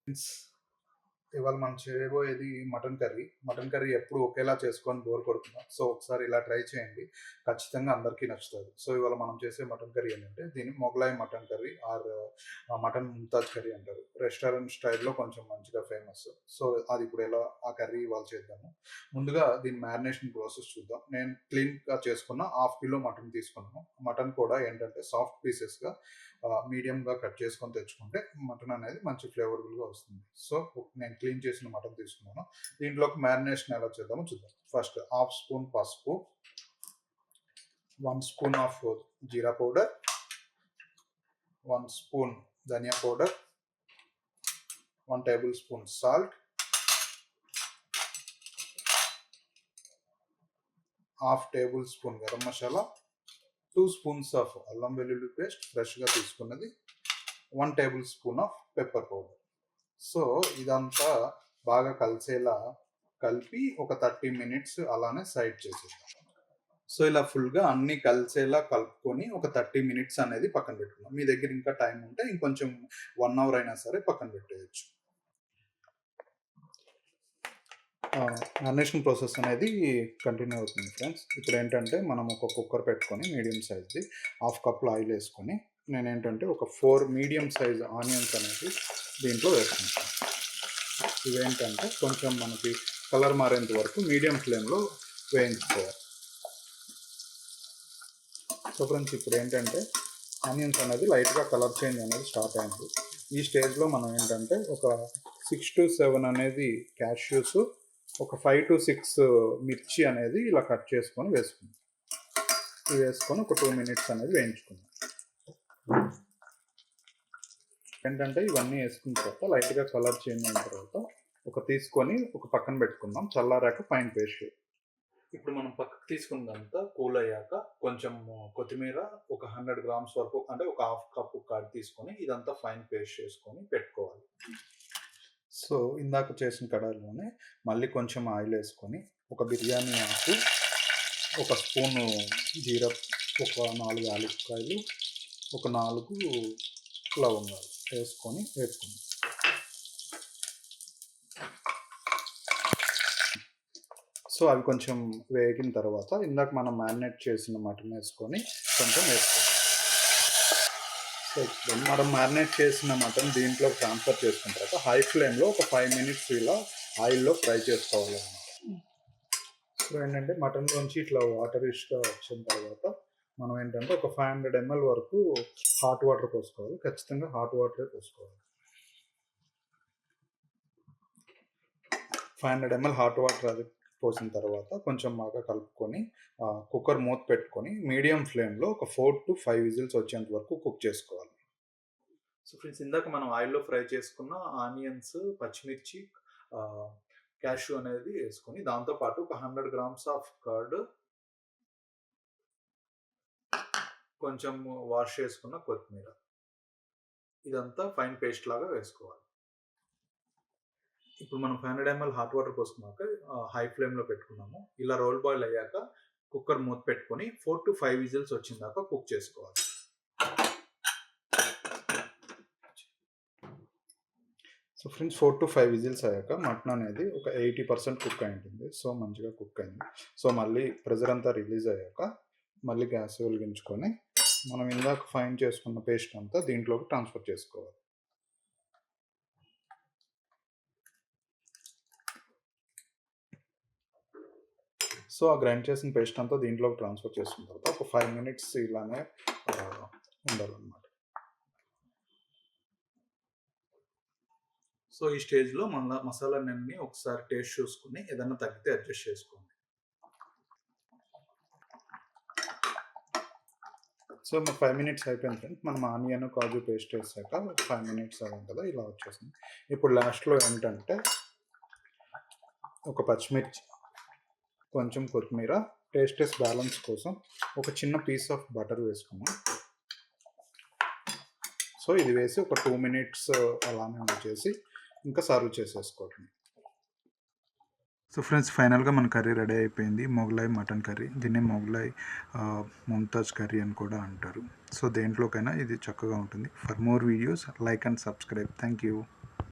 Friends, ఇవాళ మనం చేయబోయేది మటన్ కర్రీ. మటన్ కర్రీ ఎప్పుడు ఒకేలా చేసుకొని బోర్ కొడుతున్నాం. సో ఒకసారి ఇలా ట్రై చేయండి. ఖచ్చితంగా అందరికీ నచ్చుతుంది. సో ఇవాళ మనం చేసే మటన్ కర్రీ ఏంటంటే దీన్ని Mughlai mutton curry or mutton Mumtaz curry అంటారు. రెస్టారెంట్ స్టైల్లో కొంచెం మంచిగా ఫేమస్. సో అది ఇప్పుడు ఎలా ఆ కర్రీ ఇవాళ చేద్దాము. ముందుగా దీని మ్యారినేషన్ ప్రాసెస్ చూద్దాం. నేను క్లీన్గా చేసుకున్న హాఫ్ కిలో మటన్ తీసుకున్నాను. మటన్ కూడా ఏంటంటే సాఫ్ట్ పీసెస్గా మీడియంగా కట్ చేసుకొని తెచ్చుకుంటే మటన్ అనేది మంచి ఫ్లేవరబుల్గా వస్తుంది. సో నేను క్లీన్ చేసిన మటన్ తీసుకున్నాను. దీంట్లోకి మ్యారినేషన్ ఎలా చేద్దామో చూద్దాం. ఫస్ట్ హాఫ్ స్పూన్ పసుపు, 1 spoon of jeera powder, 1 spoon dhania powder, 1 tablespoon salt, half tablespoon garam masala, 2 spoons of allam vellulli paste ఫ్రెష్గా తీసుకున్నది, 1 tablespoon of pepper powder. So ఇదంతా బాగా కలిసేలా కలిపి ఒక 30 మినిట్స్ అలానే సైడ్ చేసేద్దాం. సో ఇలా ఫుల్గా అన్ని కలిసేలా కలుపుకొని ఒక 30 మినిట్స్ అనేది పక్కన పెట్టుకుందాం. మీ దగ్గర ఇంకా టైం ఉంటే ఇంకొంచెం 1 అవర్ అయినా సరే పక్కన పెట్టేయచ్చు. మ్యారినేషన్ ప్రాసెస్ అనేది కంటిన్యూ అవుతుంది ఫ్రెండ్స్. ఇప్పుడు ఏంటంటే మనం ఒక కుక్కర్ పెట్టుకొని మీడియం సైజ్ది హాఫ్ కప్లో ఆయిల్ వేసుకొని నేనేంటంటే ఒక 4 మీడియం సైజ్ ఆనియన్స్ అనేది దీంట్లో వేసుకుంటాను. ఇవేంటంటే కొంచెం మనకి కలర్ మారేంత వరకు మీడియం ఫ్లేమ్లో వేయించుకోవాలి. సో ఫ్రెండ్స్, ఇప్పుడు ఏంటంటే ఆనియన్స్ అనేది లైట్గా కలర్ చేంజ్ అనేది స్టార్ట్ అయింది. ఈ స్టేజ్లో మనం ఏంటంటే ఒక 6 to 7 అనేది క్యాష్యూస్, ఒక 5 to 6 మిర్చి అనేది ఇలా కట్ చేసుకొని వేసుకుందాం. ఇవి వేసుకొని ఒక 2 మినిట్స్ అనేది వేయించుకుందాం. ఏంటంటే ఇవన్నీ వేసుకున్న తర్వాత లైట్గా కలర్ చేంజ్ అయిన తర్వాత తీసుకొని ఒక పక్కన పెట్టుకుందాం. చల్లారాక ఫైన్ పేస్ట్. ఇప్పుడు మనం పక్కకు తీసుకున్నదంతా కూల్ అయ్యాక కొంచెం కొత్తిమీర ఒక 100 గ్రామ్స్ వరకు, అంటే ఒక హాఫ్ కప్పు కర్డ్ తీసుకొని ఇదంతా ఫైన్ పేస్ట్ చేసుకొని పెట్టుకోవాలి. సో ఇందాక చేసిన కడాయిలోనే మళ్ళీ కొంచెం ఆయిల్ వేసుకొని ఒక బిర్యానీ ఆకు, ఒక స్పూను జీరా, ఒక 4 యాలక్కాయలు, ఒక 4 లవంగాలు వేసుకొని వేపుకుందాం. సో అవి కొంచెం వేగిన తర్వాత ఇందాక మనం మ్యారినేట్ చేసిన మటన్ వేసుకొని కొంచెం వేసుకోవాలి. సో ఇప్పుడు మనం మ్యారినేట్ చేసిన మటన్ దీంట్లో ట్రాన్స్ఫర్ చేసుకున్న తర్వాత హై ఫ్లేమ్లో ఒక 5 మినిట్స్ ఇలా ఆయిల్లో ఫ్రై చేసుకోవాలి అన్నమాట. సో ఏంటంటే మటన్లోంచి ఇట్లా వాటరిష్గా వచ్చిన తర్వాత మనం ఏంటంటే ఒక 500 ml వరకు హాట్ వాటర్ పోసుకోవాలి. ఖచ్చితంగా హాట్ వాటరే పోసుకోవాలి. 500 ml హాట్ వాటర్ అది పోసిన తర్వాత కొంచెం బాగా కలుపుకొని కుక్కర్ మూత పెట్టుకొని మీడియం ఫ్లేమ్లో ఒక 4 to 5 విజిల్స్ వచ్చేంత వరకు కుక్ చేసుకోవాలి. సో ఫ్రెండ్స్, ఇందాక మనం ఆయిల్లో ఫ్రై చేసుకున్న ఆనియన్స్, పచ్చిమిర్చి, క్యాష్యూ అనేది వేసుకొని దాంతోపాటు ఒక 100 గ్రామ్స్ ఆఫ్ కర్డ్, కొంచెం వాష్ చేసుకున్న కొత్తిమీర, ఇదంతా ఫైన్ పేస్ట్ లాగా వేసుకోవాలి. ఇప్పుడు మనం 500 ml హాట్ వాటర్ పోసుకున్నాక హై ఫ్లేమ్లో పెట్టుకున్నాము. ఇలా రోల్ బాయిల్ అయ్యాక కుక్కర్ మూత పెట్టుకొని 4 to 5 విజిల్స్ వచ్చిన దాకా కుక్ చేసుకోవాలి. సో ఫ్రెండ్స్, 4 to 5 విజిల్స్ అయ్యాక మటన్ అనేది ఒక 80% కుక్ అయి ఉంటుంది. సో మంచిగా కుక్ అయింది. సో మళ్ళీ ప్రెజర్ అంతా రిలీజ్ అయ్యాక మళ్ళీ గ్యాస్ వెలిగించుకొని మనం ఇందాక ఫైన్ చేసుకున్న పేస్ట్ అంతా దీంట్లోకి ట్రాన్స్ఫర్ చేసుకోవాలి. సో ఆ గ్రైండ్ చేసిన పేస్ట్ అంతా దీంట్లోకి ట్రాన్స్ఫర్ చేసుకున్న తర్వాత ఒక 5 మినిట్స్ ఇలానే ఉండాలన్నమాట. సో ఈ స్టేజ్లో మన మసాలాలన్నీ ఒకసారి టేస్ట్ చూసుకుని ఏదైనా తగ్గితే అడ్జస్ట్ చేసుకోండి. సో 5 మినిట్స్ అయిపోయింది ఫ్రెండ్స్. మనం ఆనియన్, కాజు పేస్ట్ వేసాక 5 మినిట్స్ అవ్వం కదా, ఇలా వచ్చేసింది. ఇప్పుడు లాస్ట్లో ఏంటంటే ఒక పచ్చిమిర్చి, కొంచెం కొత్తిమీర, టేస్టెస్ బ్యాలెన్స్ కోసం ఒక చిన్న పీస్ ఆఫ్ బటర్ వేసుకున్నాం. సో ఇది వేసి ఒక 2 మినిట్స్ అలానే ఉంచేసి ఇంకా సర్వ్ చేసేసుకోవటం. సో ఫ్రెండ్స్, ఫైనల్గా మన కర్రీ రెడీ అయిపోయింది. Mughlai mutton curry. దీన్ని మొగలాయి ముంతాజ్ కర్రీ అని కూడా అంటారు. సో దేంట్లోకైనా ఇది చక్కగా ఉంటుంది. For more videos like and subscribe. Thank you.